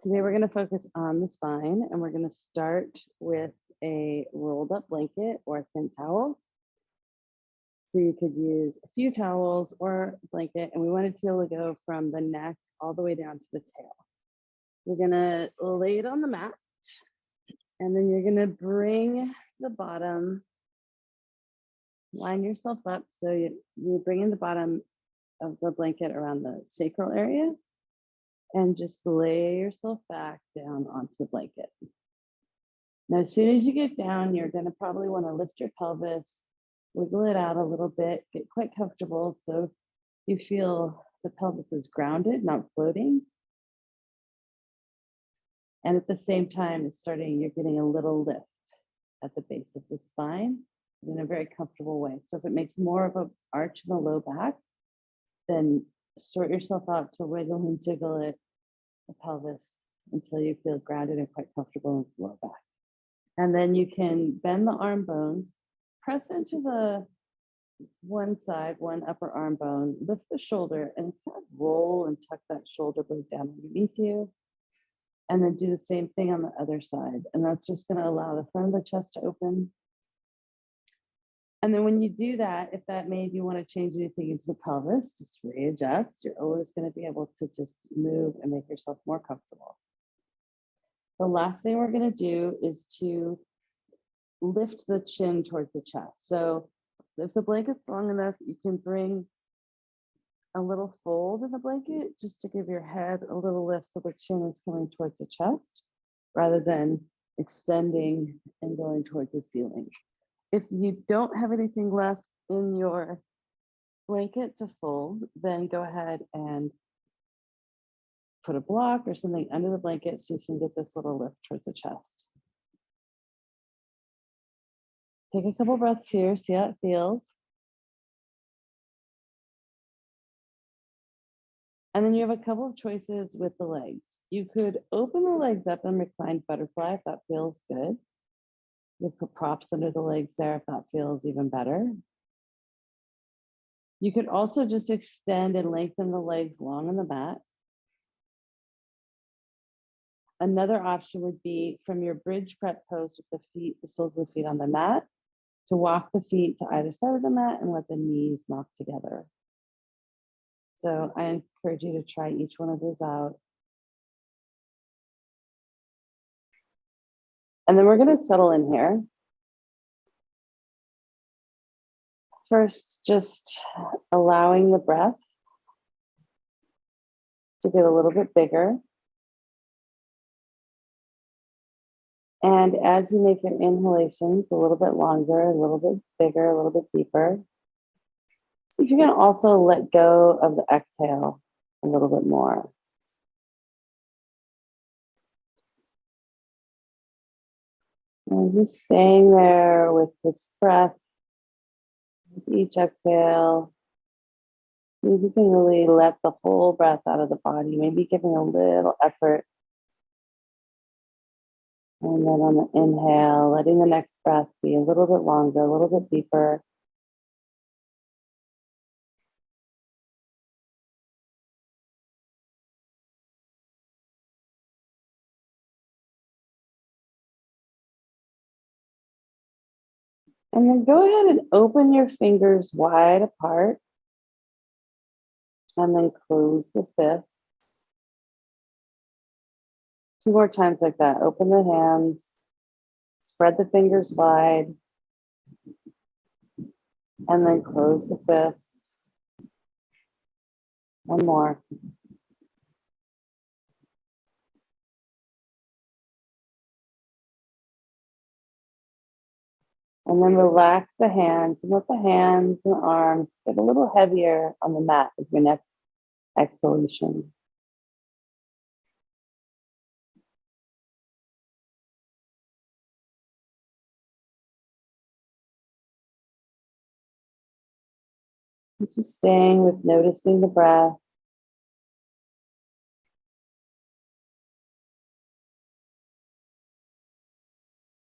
Today we're going to focus on the spine, and we're going to start with a rolled up blanket or a thin towel. So you could use a few towels or a blanket, and we want it to be able to go from the neck all the way down to the tail. We're going to lay it on the mat, and then you're going to bring the bottom, line yourself up. So you're bringing the bottom of the blanket around the sacral area, and just lay yourself back down onto the blanket. Now, as soon as you get down, you're going to probably want to lift your pelvis, wiggle it out a little bit, get quite comfortable so you feel the pelvis is grounded, not floating. And at the same time, you're getting a little lift at the base of the spine in a very comfortable way. So if it makes more of an arch in the low back, then sort yourself out to wiggle and jiggle it, the pelvis, until you feel grounded and quite comfortable in the low back. And then you can bend the arm bones, press into the one side, one upper arm bone, lift the shoulder, and kind of roll and tuck that shoulder blade down underneath you. And then do the same thing on the other side. And that's just going to allow the front of the chest to open. And then when you do that, if that made you want to change anything into the pelvis, just readjust. You're always going to be able to just move and make yourself more comfortable. The last thing we're going to do is to lift the chin towards the chest. So if the blanket's long enough, you can bring a little fold in the blanket just to give your head a little lift so the chin is coming towards the chest rather than extending and going towards the ceiling. If you don't have anything left in your blanket to fold, then go ahead and put a block or something under the blanket so you can get this little lift towards the chest. Take a couple breaths here, see how it feels. And then you have a couple of choices with the legs. You could open the legs up and reclined butterfly if that feels good. You put props under the legs there if that feels even better. You could also just extend and lengthen the legs long on the mat. Another option would be from your bridge prep pose with the soles of the feet on the mat, to walk the feet to either side of the mat and let the knees knock together. So I encourage you to try each one of those out. And then we're going to settle in here. First, just allowing the breath to get a little bit bigger. And as you make your inhalations a little bit longer, a little bit bigger, a little bit deeper, see if you can also let go of the exhale a little bit more. And just staying there with this breath, with each exhale. Maybe you can really let the whole breath out of the body, maybe giving a little effort. And then on the inhale, letting the next breath be a little bit longer, a little bit deeper. And then go ahead and open your fingers wide apart. And then close the fist. 2 more times like that. Open the hands, spread the fingers wide, and then close the fists. 1 more. And then relax the hands and let the hands and arms get a little heavier on the mat with your next exhalation. Just staying with noticing the breath.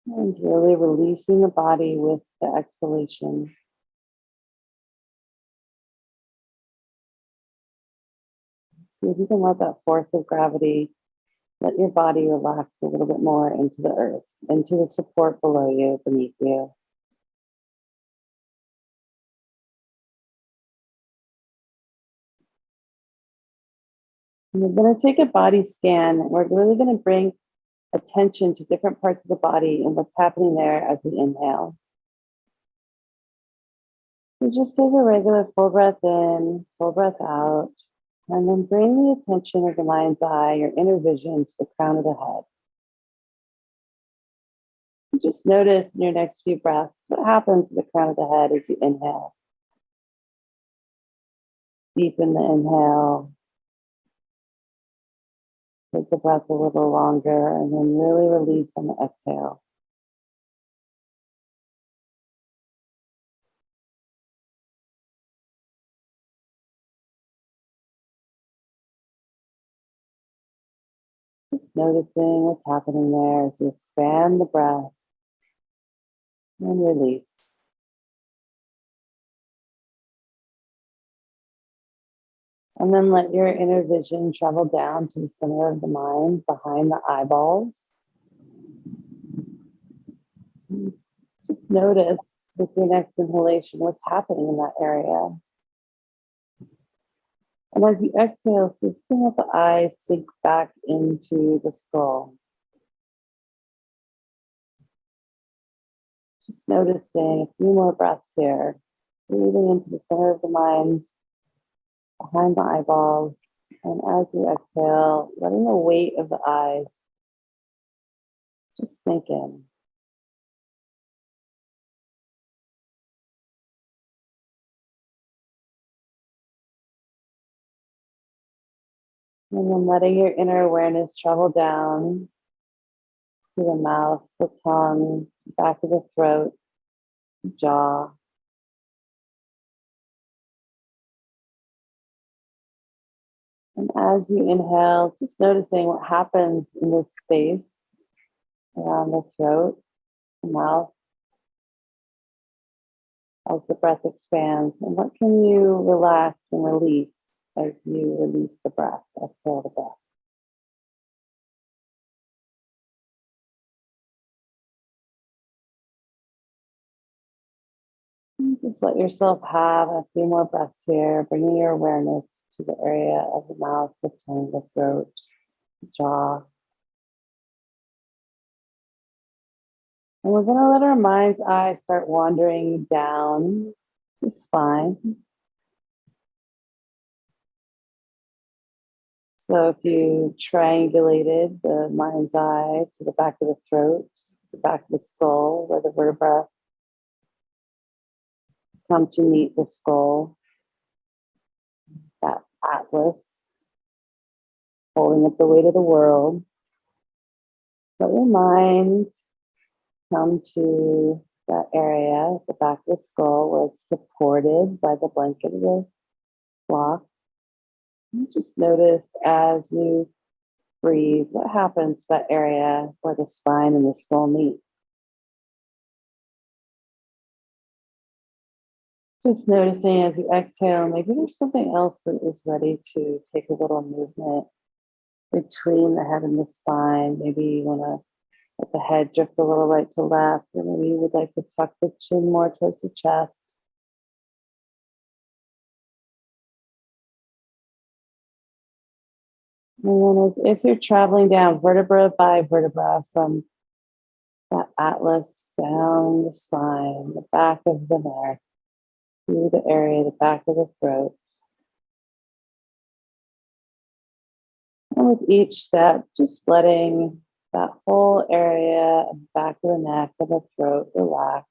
And really releasing the body with the exhalation. See if you can let that force of gravity Let your body relax a little bit more into the earth, into the support below you, beneath you. And we're going to take a body scan. We're really going to bring attention to different parts of the body and what's happening there as we inhale. So just take a regular full breath in, full breath out, and then bring the attention of the mind's eye, your inner vision, to the crown of the head. And just notice in your next few breaths what happens to the crown of the head as you inhale. Deepen the inhale. Take the breath a little longer and then really release on the exhale. Just noticing what's happening there as you expand the breath and release. And then let your inner vision travel down to the center of the mind, behind the eyeballs. And just notice with your next inhalation what's happening in that area. And as you exhale, so let the eyes sink back into the skull. Just noticing a few more breaths here, breathing into the center of the mind, behind the eyeballs. And as you exhale, letting the weight of the eyes just sink in. And then letting your inner awareness travel down to the mouth, the tongue, back of the throat, jaw. And as you inhale, just noticing what happens in this space around the throat, the mouth, as the breath expands. And what can you relax and release as you release the breath, exhale the breath? And just let yourself have a few more breaths here, bringing your awareness to the area of the mouth, the tongue, the throat, the jaw. And we're going to let our mind's eye start wandering down the spine. So if you triangulated the mind's eye to the back of the throat, the back of the skull, where the vertebra come to meet the skull, that atlas, holding up the weight of the world, let your mind come to that area at the back of the skull where it's supported by the blanket of the block. And just notice as you breathe, what happens to that area where the spine and the skull meet. Just noticing as you exhale, maybe there's something else that is ready to take a little movement between the head and the spine. Maybe you want to let the head drift a little right to left, or maybe you would like to tuck the chin more towards the chest. And then as if you're traveling down vertebra by vertebra from that atlas down the spine, the back of the neck, through the area, the back of the throat. And with each step, just letting that whole area, back of the neck and the throat relax.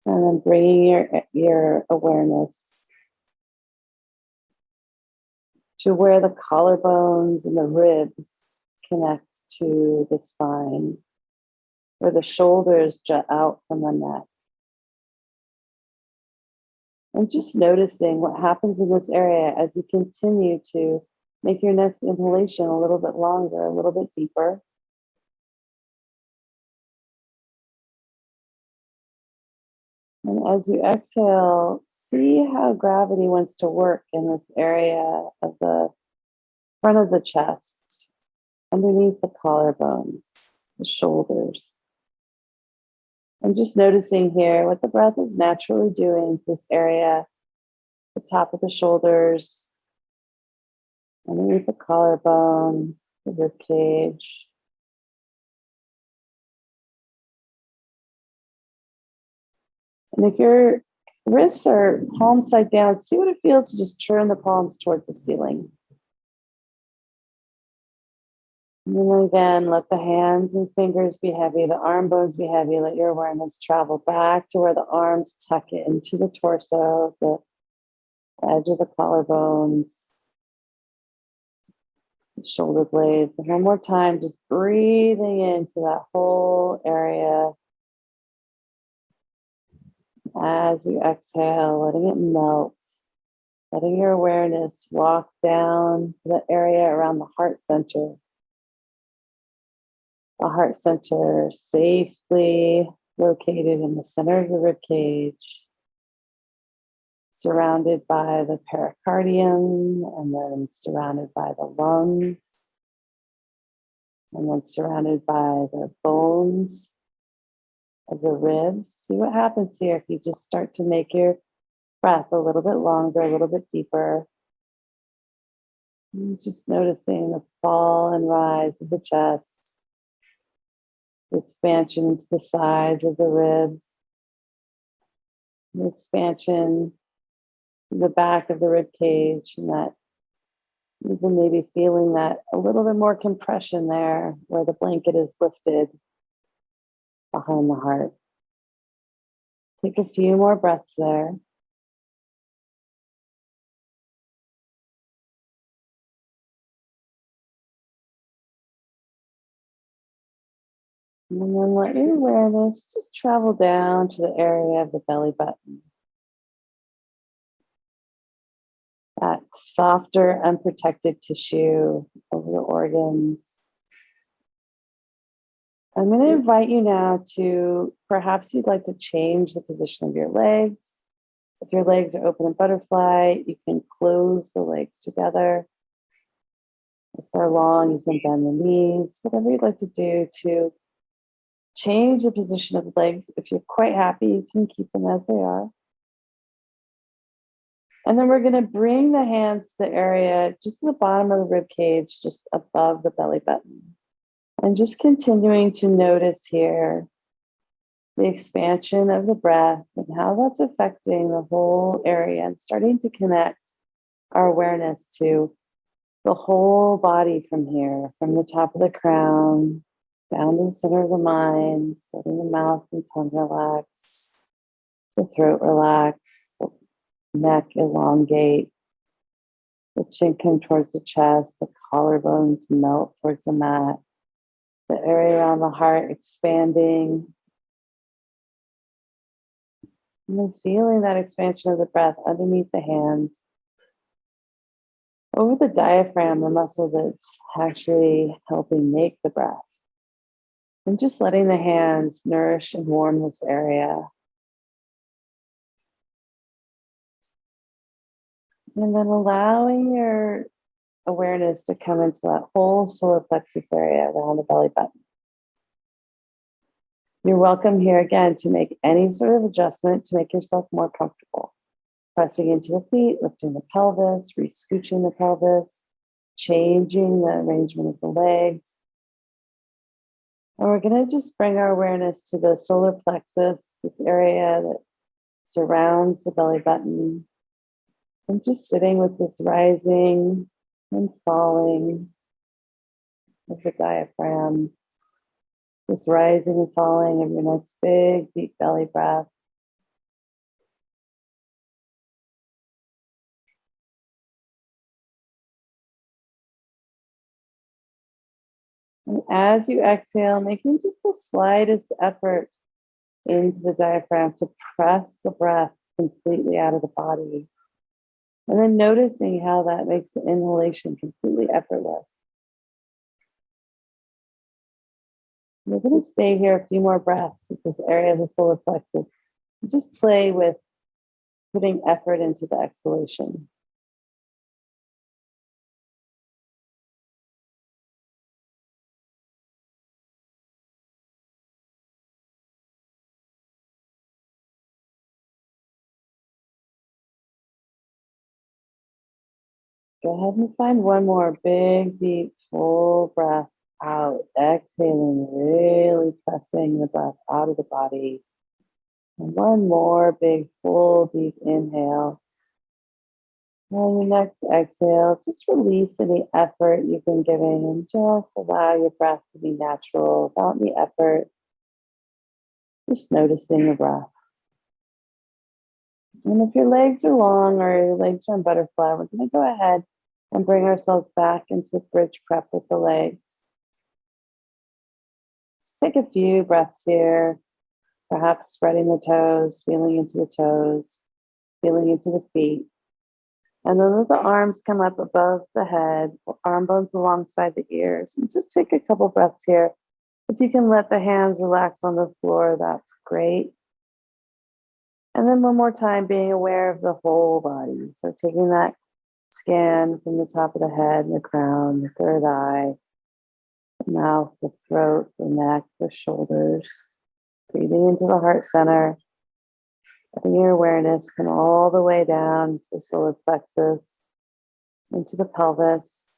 And then bringing your awareness to where the collarbones and the ribs connect to the spine, where the shoulders jut out from the neck. And just noticing what happens in this area as you continue to make your next inhalation a little bit longer, a little bit deeper. And as you exhale, see how gravity wants to work in this area of the front of the chest, underneath the collarbones, the shoulders. I'm just noticing here what the breath is naturally doing to this area, the top of the shoulders, underneath the collarbones, the rib cage. And if your wrists are palm side down, see what it feels to just turn the palms towards the ceiling. And then again, let the hands and fingers be heavy, the arm bones be heavy. Let your awareness travel back to where the arms tuck into the torso, the edge of the collarbones, the shoulder blades. And one more time, just breathing into that whole area. As you exhale, letting it melt, letting your awareness walk down to the area around the heart center. The heart center safely located in the center of the rib cage, surrounded by the pericardium, and then surrounded by the lungs, and then surrounded by the bones of the ribs. See what happens here if you just start to make your breath a little bit longer, a little bit deeper. And just noticing the fall and rise of the chest, the expansion to the sides of the ribs, the expansion to the back of the rib cage, and that even maybe feeling that a little bit more compression there where the blanket is lifted behind the heart. Take a few more breaths there. And then let your awareness just travel down to the area of the belly button. That softer, unprotected tissue over the organs. I'm going to invite you now to, perhaps you'd like to change the position of your legs. If your legs are open in butterfly, you can close the legs together. If they're long, you can bend the knees. Whatever you'd like to do to change the position of the legs. If you're quite happy, you can keep them as they are. And then we're going to bring the hands to the area just to the bottom of the rib cage, just above the belly button. And just continuing to notice here the expansion of the breath and how that's affecting the whole area, and starting to connect our awareness to the whole body from here, from the top of the crown down to the center of the mind, letting the mouth and tongue relax, the throat relax, the neck elongate, the chin come towards the chest, the collarbones melt towards the mat, the area around the heart expanding. And then feeling that expansion of the breath underneath the hands, over the diaphragm, the muscle that's actually helping make the breath. And just letting the hands nourish and warm this area. And then allowing your awareness to come into that whole solar plexus area around the belly button. You're welcome here again to make any sort of adjustment to make yourself more comfortable. Pressing into the feet, lifting the pelvis, re-scooching the pelvis, changing the arrangement of the legs. And we're going to just bring our awareness to the solar plexus, this area that surrounds the belly button. And just sitting with this rising and falling of the diaphragm, this rising and falling of your next big, deep belly breath. And as you exhale, making just the slightest effort into the diaphragm to press the breath completely out of the body. And then noticing how that makes the inhalation completely effortless. We're going to stay here a few more breaths at this area of the solar plexus. Just play with putting effort into the exhalation. Go ahead and find one more big, deep, full breath out. Exhaling, really pressing the breath out of the body. And one more big, full, deep inhale. On your next exhale, just release any effort you've been giving and just allow your breath to be natural without any effort. Just noticing the breath. And if your legs are long or your legs are in butterfly, we're going to go ahead and bring ourselves back into bridge prep with the legs. Just take a few breaths here, perhaps spreading the toes, feeling into the toes, feeling into the feet. And then let the arms come up above the head, arm bones alongside the ears. And just take a couple breaths here. If you can let the hands relax on the floor, that's great. And then one more time, being aware of the whole body. So taking that scan from the top of the head, the crown, the third eye, the mouth, the throat, the neck, the shoulders. Breathing into the heart center. Letting your awareness come all the way down to the solar plexus, into the pelvis.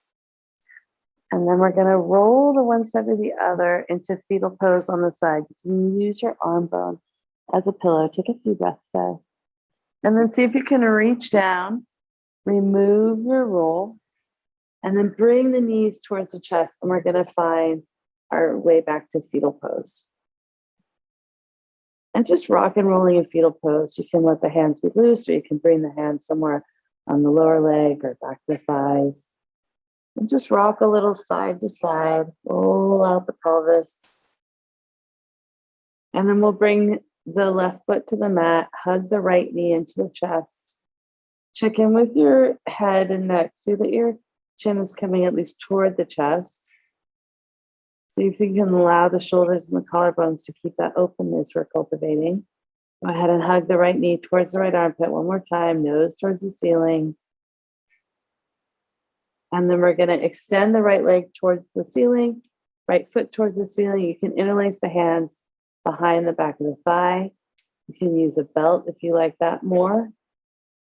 And then we're going to roll the one side to the other into fetal pose on the side. You can use your arm bone as a pillow. Take a few breaths there. And then see if you can reach down, remove your roll, and then bring the knees towards the chest. And we're going to find our way back to fetal pose. And just rock and rolling in fetal pose. You can let the hands be loose, or you can bring the hands somewhere on the lower leg or back the thighs. And just rock a little side to side, roll out the pelvis. And then we'll bring the left foot to the mat, hug the right knee into the chest. Check in with your head and neck. See that your chin is coming at least toward the chest. See if you can allow the shoulders and the collarbones to keep that openness we're cultivating. Go ahead and hug the right knee towards the right armpit one more time, nose towards the ceiling. And then we're going to extend the right leg towards the ceiling, right foot towards the ceiling. You can interlace the hands behind the back of the thigh. You can use a belt if you like that more.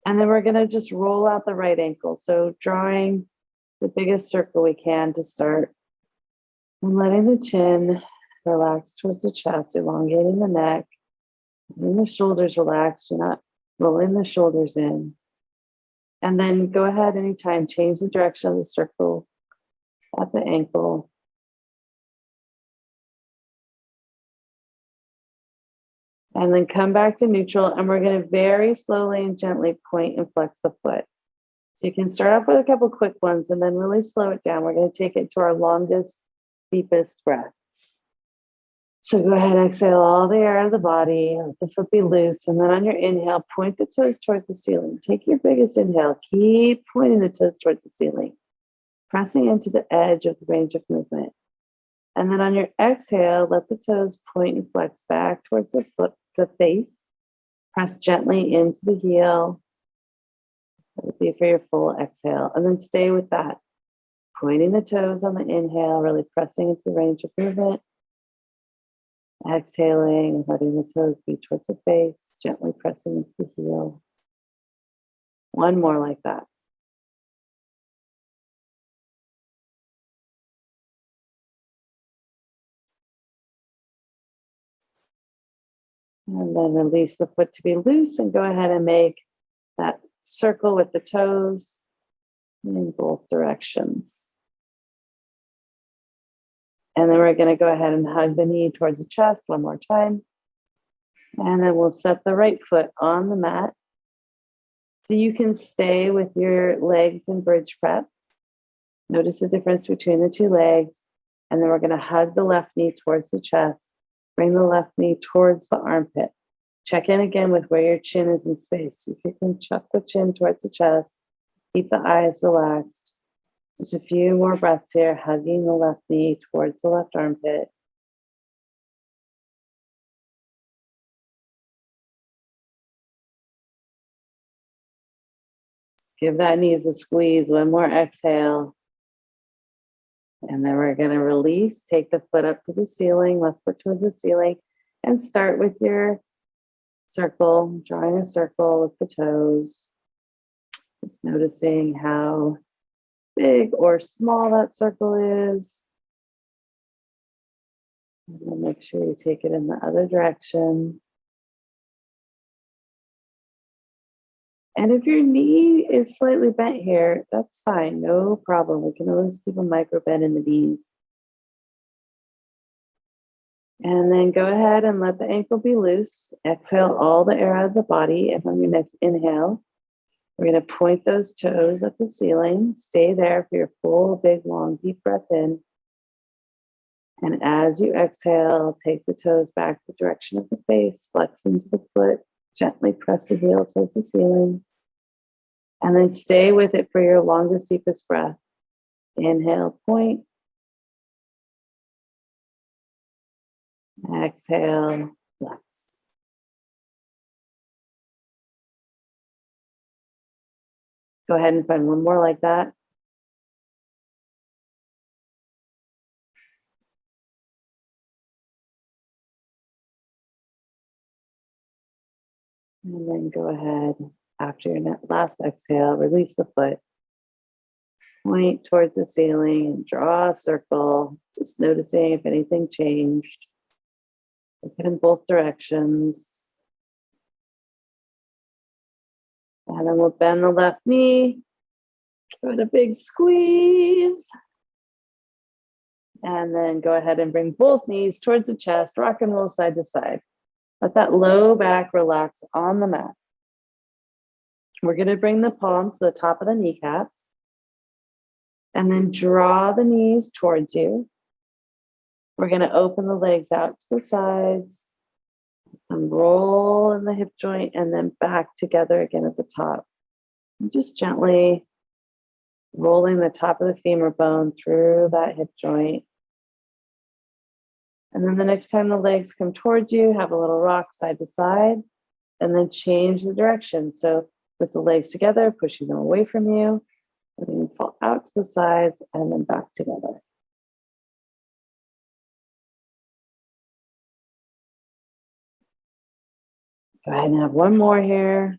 And then we're going to just roll out the right ankle. So drawing the biggest circle we can to start. And letting the chin relax towards the chest, elongating the neck. Letting the shoulders relax. You're not rolling the shoulders in. And then go ahead anytime, change the direction of the circle at the ankle. And then come back to neutral. And we're going to very slowly and gently point and flex the foot. So you can start off with a couple quick ones and then really slow it down. We're going to take it to our longest, deepest breath. So go ahead and exhale all the air out of the body. Let the foot be loose. And then on your inhale, point the toes towards the ceiling. Take your biggest inhale. Keep pointing the toes towards the ceiling. Pressing into the edge of the range of movement. And then on your exhale, let the toes point and flex back towards the foot, the face. Press gently into the heel. That would be for your full exhale. And then stay with that. Pointing the toes on the inhale, really pressing into the range of movement. Exhaling and letting the toes be towards the face, gently pressing into the heel. One more like that. And then release the foot to be loose and go ahead and make that circle with the toes in both directions. And then we're going to go ahead and hug the knee towards the chest one more time. And then we'll set the right foot on the mat. So you can stay with your legs in bridge prep. Notice the difference between the two legs. And then we're going to hug the left knee towards the chest. Bring the left knee towards the armpit. Check in again with where your chin is in space. If you can chuck the chin towards the chest, keep the eyes relaxed. Just a few more breaths here, hugging the left knee towards the left armpit. Give that knees a squeeze. One more exhale. And then we're going to release. Take the foot up to the ceiling, left foot towards the ceiling, and start with your circle, drawing a circle with the toes. Just noticing how big or small that circle is. And then make sure you take it in the other direction. And if your knee is slightly bent here, that's fine, no problem. We can always keep a micro bend in the knees. And then go ahead and let the ankle be loose. Exhale all the air out of the body. And on your next inhale, we're going to point those toes at the ceiling. Stay there for your full, big, long, deep breath in. And as you exhale, take the toes back the direction of the face, flex into the foot, gently press the heel towards the ceiling. And then stay with it for your longest, deepest breath. Inhale, point. Exhale, flex. Go ahead and find one more like that. And then go ahead, after your last exhale, release the foot. Point towards the ceiling and draw a circle, just noticing if anything changed. Look it in both directions. And then we'll bend the left knee, give it a big squeeze. And then go ahead and bring both knees towards the chest, rock and roll side to side. Let that low back relax on the mat. We're going to bring the palms to the top of the kneecaps. And then draw the knees towards you. We're going to open the legs out to the sides and roll in the hip joint and then back together again at the top. And just gently rolling the top of the femur bone through that hip joint. And then the next time the legs come towards you, have a little rock side to side and then change the direction. So with the legs together, pushing them away from you, letting them fall out to the sides and then back together. Go ahead and have one more here.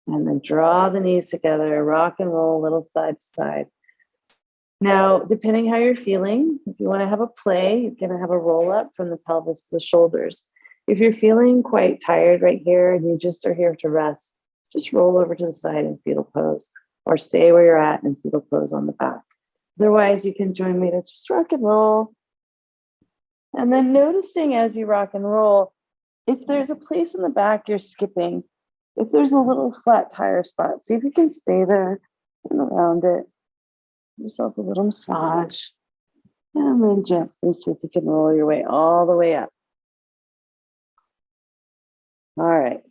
And then draw the knees together, rock and roll a little side to side. Now, depending how you're feeling, if you want to have a play, you're going to have a roll up from the pelvis to the shoulders. If you're feeling quite tired right here and you just are here to rest, just roll over to the side in fetal pose or stay where you're at in fetal pose on the back. Otherwise, you can join me to just rock and roll. And then noticing as you rock and roll, if there's a place in the back you're skipping, if there's a little flat tire spot, see if you can stay there and around it. Give yourself a little massage. And then gently see if you can roll your way all the way up. All right.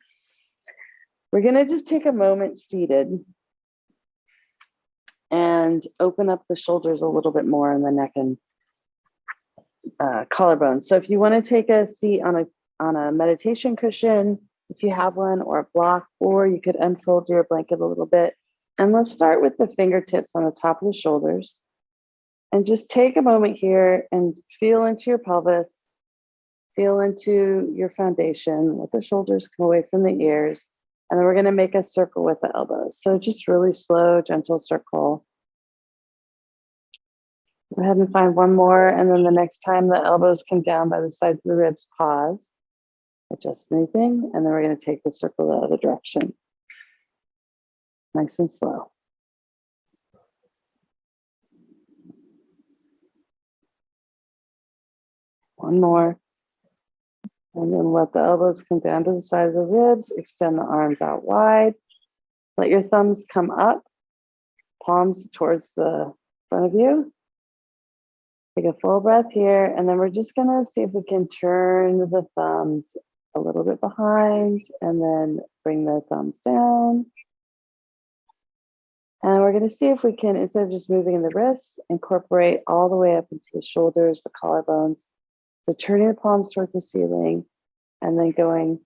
We're going to just take a moment seated and open up the shoulders a little bit more in the neck and collarbone. So if you want to take a seat on a meditation cushion, if you have one, or a block, or you could unfold your blanket a little bit. And let's start with the fingertips on the top of the shoulders. And just take a moment here and feel into your pelvis, feel into your foundation. Let the shoulders come away from the ears. And then we're going to make a circle with the elbows. So just really slow, gentle circle. Go ahead and find one more. And then the next time the elbows come down by the sides of the ribs, pause. Adjust anything. And then we're going to take the circle the other direction. Nice and slow. One more. And then let the elbows come down to the side of the ribs. Extend the arms out wide. Let your thumbs come up. Palms towards the front of you. Take a full breath here. And then we're just going to see if we can turn the thumbs a little bit behind. And then bring the thumbs down. And we're going to see if we can, instead of just moving in the wrists, incorporate all the way up into the shoulders, the collarbones. So turning the palms towards the ceiling and then going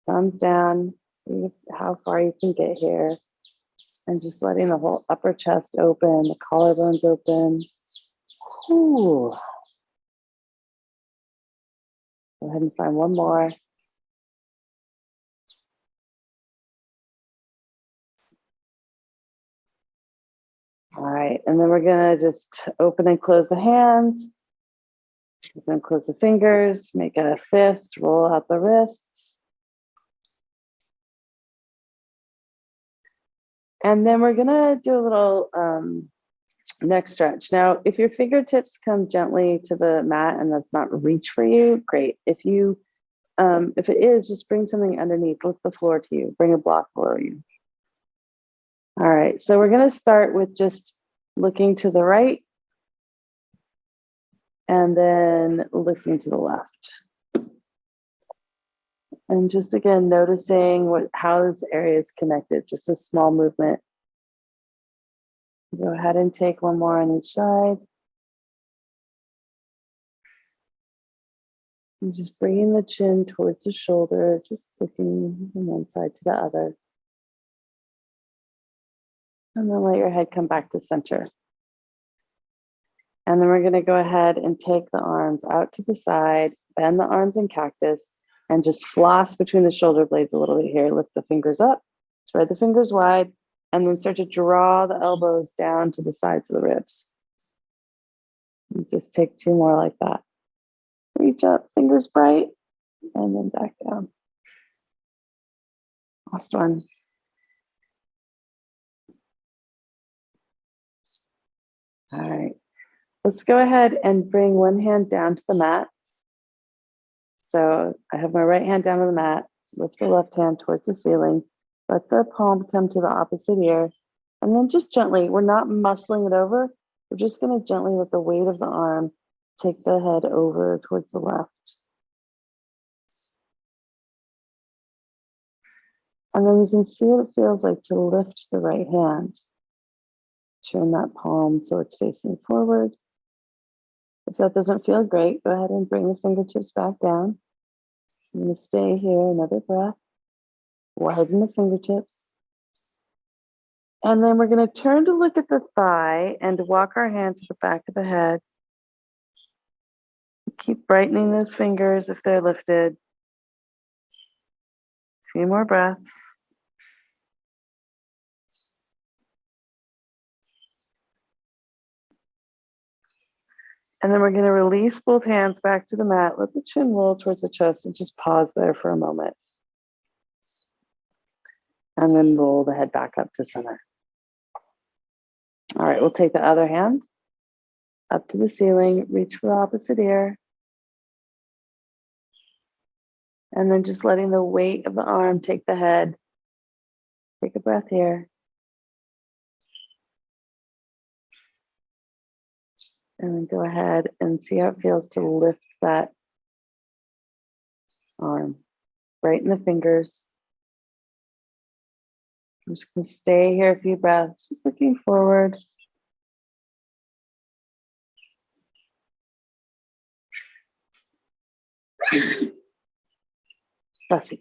thumbs down, see how far you can get here. And just letting the whole upper chest open, the collarbones open. Ooh. Go ahead and find one more. All right, and then we're gonna just open and close the hands. Open and close the fingers, make a fist, roll out the wrists. And then we're gonna do a little neck stretch. Now, if your fingertips come gently to the mat and that's not reach for you, great. If it is, just bring something underneath, lift the floor to you, bring a block below you. All right, so we're gonna start with just looking to the right and then looking to the left. And just again, noticing how this area is connected, just a small movement. Go ahead and take one more on each side. And just bringing the chin towards the shoulder, just looking from one side to the other. And then let your head come back to center. And then we're going to go ahead and take the arms out to the side, bend the arms in cactus, and just floss between the shoulder blades a little bit here. Lift the fingers up, spread the fingers wide, and then start to draw the elbows down to the sides of the ribs. And just take two more like that. Reach up, fingers bright, and then back down. Last one. All right. Let's go ahead and bring one hand down to the mat. So I have my right hand down on the mat, lift the left hand towards the ceiling, let the palm come to the opposite ear, and then just gently, we're not muscling it over, we're just going to gently let the weight of the arm take the head over towards the left. And then you can see what it feels like to lift the right hand. Turn that palm so it's facing forward. If that doesn't feel great, go ahead and bring the fingertips back down. I'm going to stay here, another breath. Widen the fingertips. And then we're going to turn to look at the thigh and walk our hand to the back of the head. Keep brightening those fingers if they're lifted. A few more breaths. And then we're going to release both hands back to the mat. Let the chin roll towards the chest and just pause there for a moment. And then roll the head back up to center. All right, we'll take the other hand up to the ceiling, reach for the opposite ear. And then just letting the weight of the arm take the head. Take a breath here. And then go ahead and see how it feels to lift that arm. Brighten the fingers. I'm just going to stay here a few breaths, just looking forward. Bless you.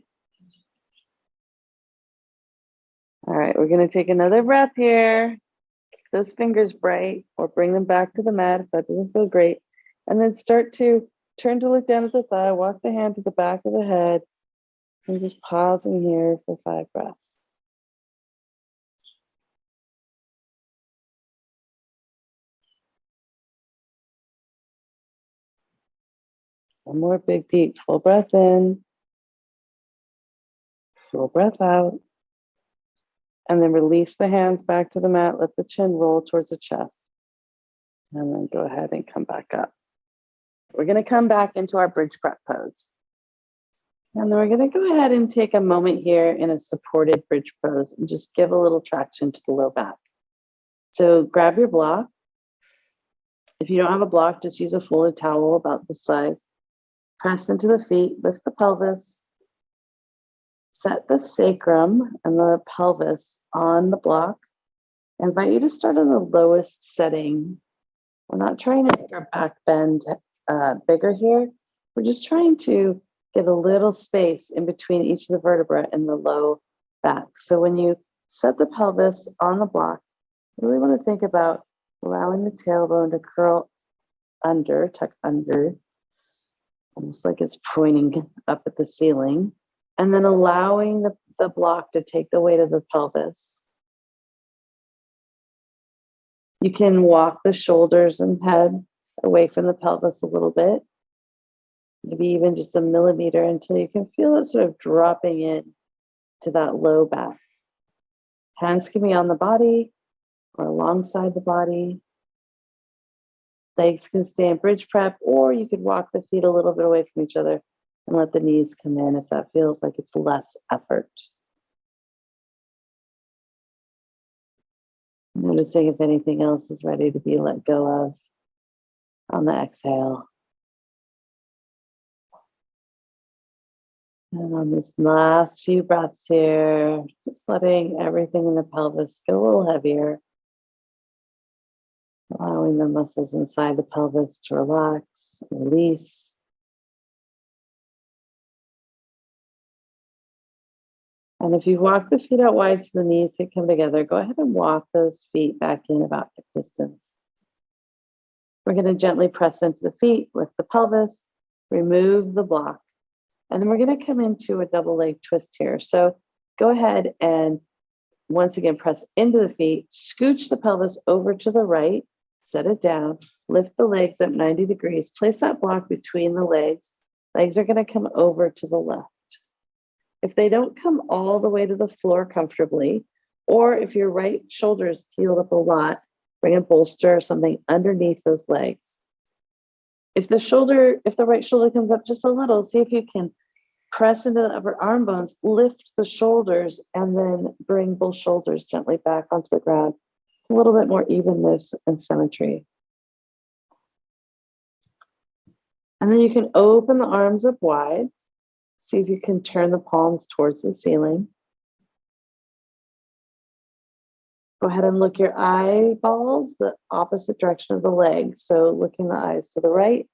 All right, we're going to take another breath here. Keep those fingers bright or bring them back to the mat if that doesn't feel great. And then start to turn to look down at the thigh, walk the hand to the back of the head, and just pausing here for 5 breaths. One more big, deep, full breath in, full breath out. And then release the hands back to the mat. Let the chin roll towards the chest. And then go ahead and come back up. We're going to come back into our bridge prep pose. And then we're going to go ahead and take a moment here in a supported bridge pose and just give a little traction to the low back. So grab your block. If you don't have a block, just use a folded towel about this size. Press into the feet, lift the pelvis. Set the sacrum and the pelvis on the block. I invite you to start on the lowest setting. We're not trying to make our back bend bigger here. We're just trying to get a little space in between each of the vertebrae in the low back. So when you set the pelvis on the block. You really want to think about allowing the tailbone to curl under, tuck under, almost like it's pointing up at the ceiling, and then allowing the block to take the weight of the pelvis. You can walk the shoulders and head away from the pelvis a little bit, maybe even just a millimeter, until you can feel it sort of dropping in to that low back. Hands can be on the body or alongside the body. Legs can stay in bridge prep, or you could walk the feet a little bit away from each other and let the knees come in if that feels like it's less effort. Noticing if anything else is ready to be let go of on the exhale. And on this last few breaths here, just letting everything in the pelvis go a little heavier. Allowing the muscles inside the pelvis to relax, release. And if you walk the feet out wide so the knees can come together, go ahead and walk those feet back in about hip distance. We're going to gently press into the feet, lift the pelvis, remove the block. And then we're going to come into a double leg twist here. So go ahead and once again, press into the feet, scooch the pelvis over to the right, set it down, lift the legs up 90 degrees, place that block between the legs. Legs are going to come over to the left. If they don't come all the way to the floor comfortably, or if your right shoulder is peeled up a lot, bring a bolster or something underneath those legs. If the right shoulder comes up just a little, see if you can press into the upper arm bones, lift the shoulders, and then bring both shoulders gently back onto the ground. A little bit more evenness and symmetry. And then you can open the arms up wide. See if you can turn the palms towards the ceiling. Go ahead and look your eyeballs the opposite direction of the leg. So looking the eyes to the right,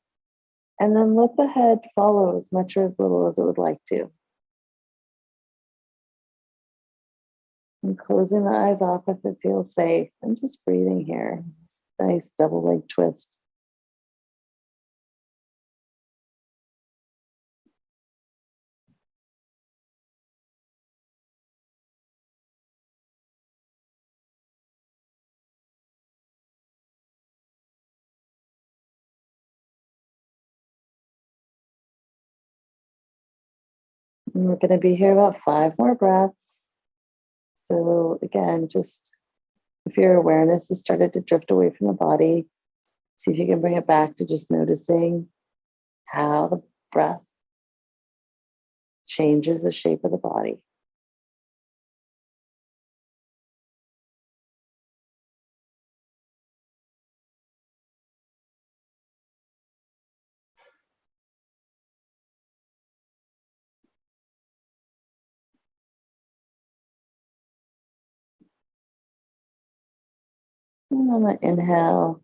and then let the head follow as much or as little as it would like to. And closing the eyes off if it feels safe, and just breathing here. Nice double leg twist. And we're going to be here about 5 more breaths. So again, just if your awareness has started to drift away from the body, see if you can bring it back to just noticing how the breath changes the shape of the body. And on the inhale,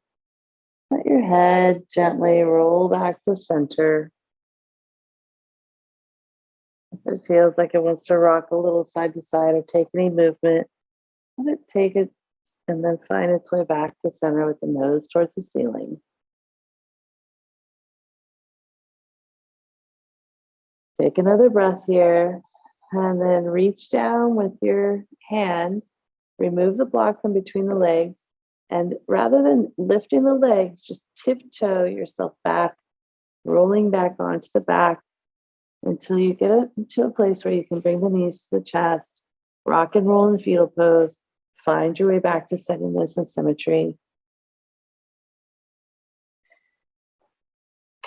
let your head gently roll back to center. If it feels like it wants to rock a little side to side or take any movement, let it take it and then find its way back to center with the nose towards the ceiling. Take another breath here, and then reach down with your hand, remove the block from between the legs, and rather than lifting the legs, just tiptoe yourself back, rolling back onto the back until you get it into a place where you can bring the knees to the chest, rock and roll in fetal pose, find your way back to steadiness and symmetry.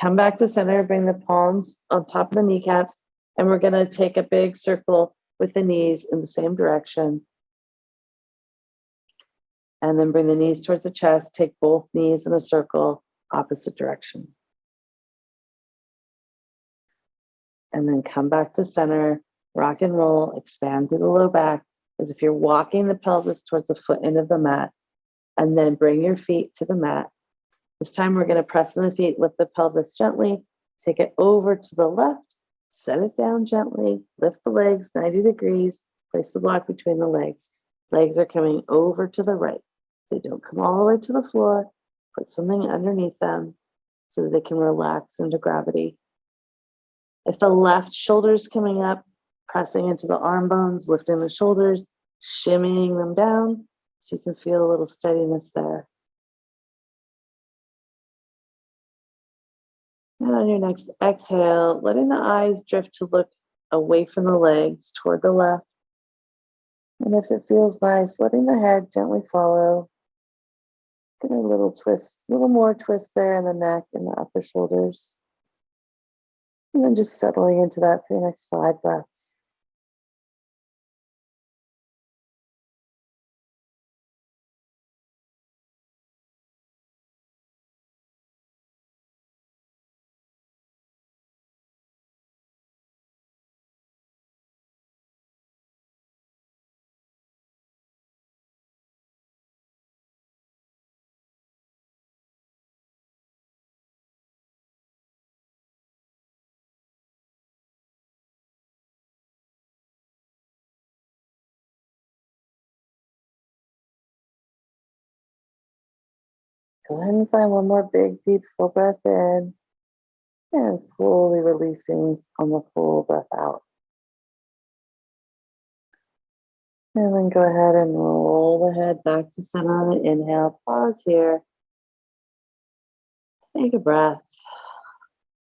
Come back to center, bring the palms on top of the kneecaps, and we're going to take a big circle with the knees in the same direction. And then bring the knees towards the chest, take both knees in a circle, opposite direction. And then come back to center, rock and roll, expand through the low back as if you're walking the pelvis towards the foot end of the mat. And then bring your feet to the mat. This time we're going to press in the feet, lift the pelvis gently, take it over to the left, set it down gently, lift the legs 90 degrees, place the block between the legs. Legs are coming over to the right. They don't come all the way to the floor. Put something underneath them so that they can relax into gravity. If the left shoulder is coming up, pressing into the arm bones, lifting the shoulders, shimmying them down so you can feel a little steadiness there. And on your next exhale, letting the eyes drift to look away from the legs toward the left. And if it feels nice, letting the head gently follow. Get a little twist, a little more twist there in the neck and the upper shoulders. And then just settling into that for your next 5 breaths. Go ahead and find one more big, deep, full breath in. And fully releasing on the full breath out. And then go ahead and roll the head back to center on the inhale. Pause here. Take a breath.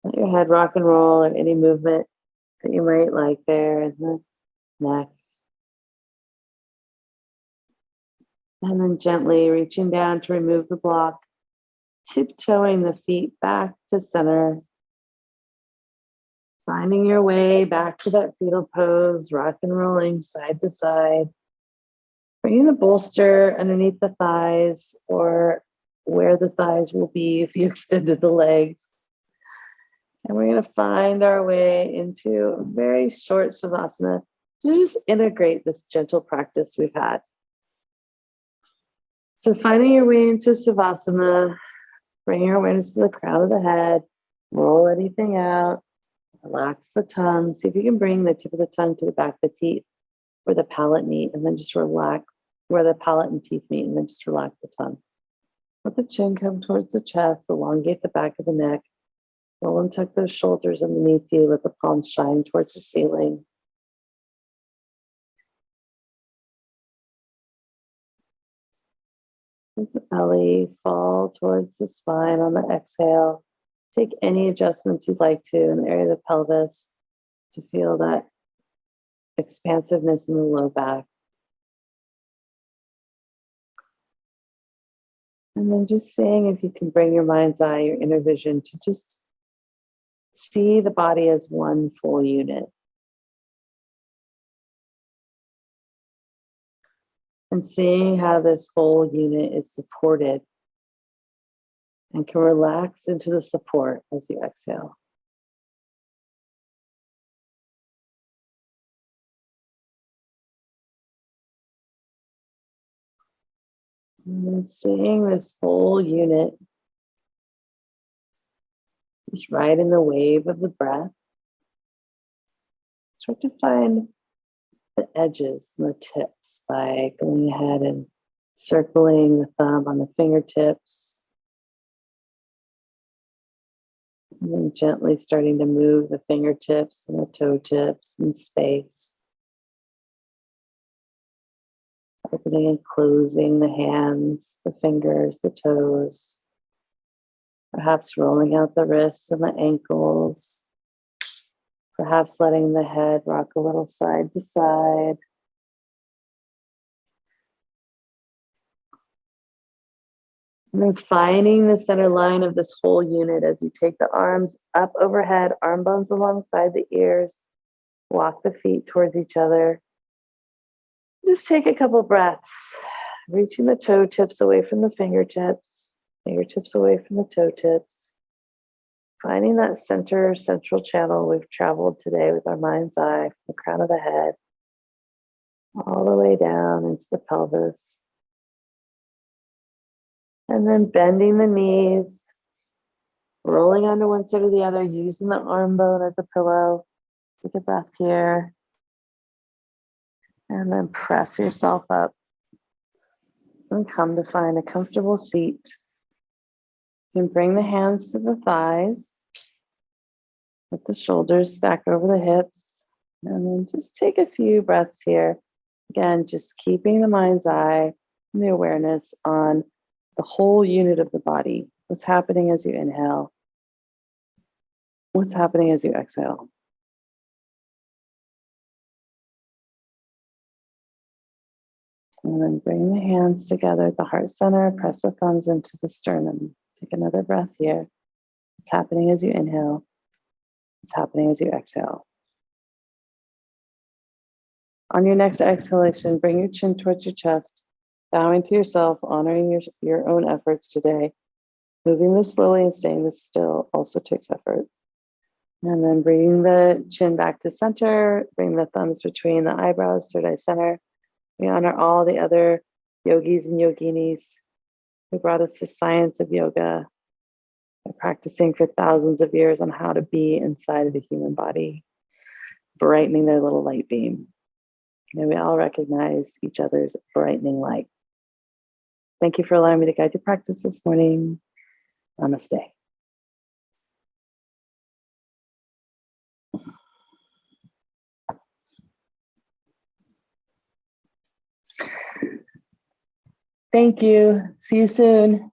Let your head rock and roll, or any movement that you might like there in the neck. And then gently reaching down to remove the block, tiptoeing the feet back to center. Finding your way back to that fetal pose, rock and rolling side to side. Bringing the bolster underneath the thighs or where the thighs will be if you extended the legs. And we're going to find our way into a very short Savasana to just integrate this gentle practice we've had. So finding your way into Savasana, bring your awareness to the crown of the head, roll anything out, relax the tongue. See if you can bring the tip of the tongue to the back of the teeth where the palate meet, and then just relax where the palate and teeth meet, and then just relax the tongue. Let the chin come towards the chest, elongate the back of the neck, roll and tuck those shoulders underneath you, let the palms shine towards the ceiling. Let the belly fall towards the spine on the exhale. Take any adjustments you'd like to in the area of the pelvis to feel that expansiveness in the low back. And then just seeing if you can bring your mind's eye, your inner vision, to just see the body as one full unit. And seeing how this whole unit is supported and can relax into the support as you exhale. And seeing this whole unit just right in the wave of the breath. Start to find the edges and the tips by going ahead and circling the thumb on the fingertips. And then gently starting to move the fingertips and the toe tips in space. Opening and closing the hands, the fingers, the toes. Perhaps rolling out the wrists and the ankles. Perhaps letting the head rock a little side to side. And then finding the center line of this whole unit as you take the arms up overhead, arm bones alongside the ears. Walk the feet towards each other. Just take a couple breaths, reaching the toe tips away from the fingertips away from the toe tips. Finding that central channel we've traveled today with our mind's eye, from the crown of the head, all the way down into the pelvis. And then bending the knees, rolling onto one side or the other, using the arm bone as a pillow. Take a breath here. And then press yourself up And come to find a comfortable seat. You can bring the hands to the thighs. Let the shoulders stack over the hips. And then just take a few breaths here. Again, just keeping the mind's eye and the awareness on the whole unit of the body. What's happening as you inhale? What's happening as you exhale? And then bring the hands together at the heart center. Press the thumbs into the sternum. Take another breath here. What's happening as you inhale? What's happening as you exhale? On your next exhalation, bring your chin towards your chest, bowing to yourself, honoring your own efforts today. Moving this slowly and staying this still also takes effort. And then bring the chin back to center, bring the thumbs between the eyebrows, third eye center. We honor all the other yogis and yoginis who brought us the science of yoga by practicing for thousands of years on how to be inside of the human body, brightening their little light beam. May we all recognize each other's brightening light. Thank you for allowing me to guide your practice this morning. Namaste. Thank you. See you soon.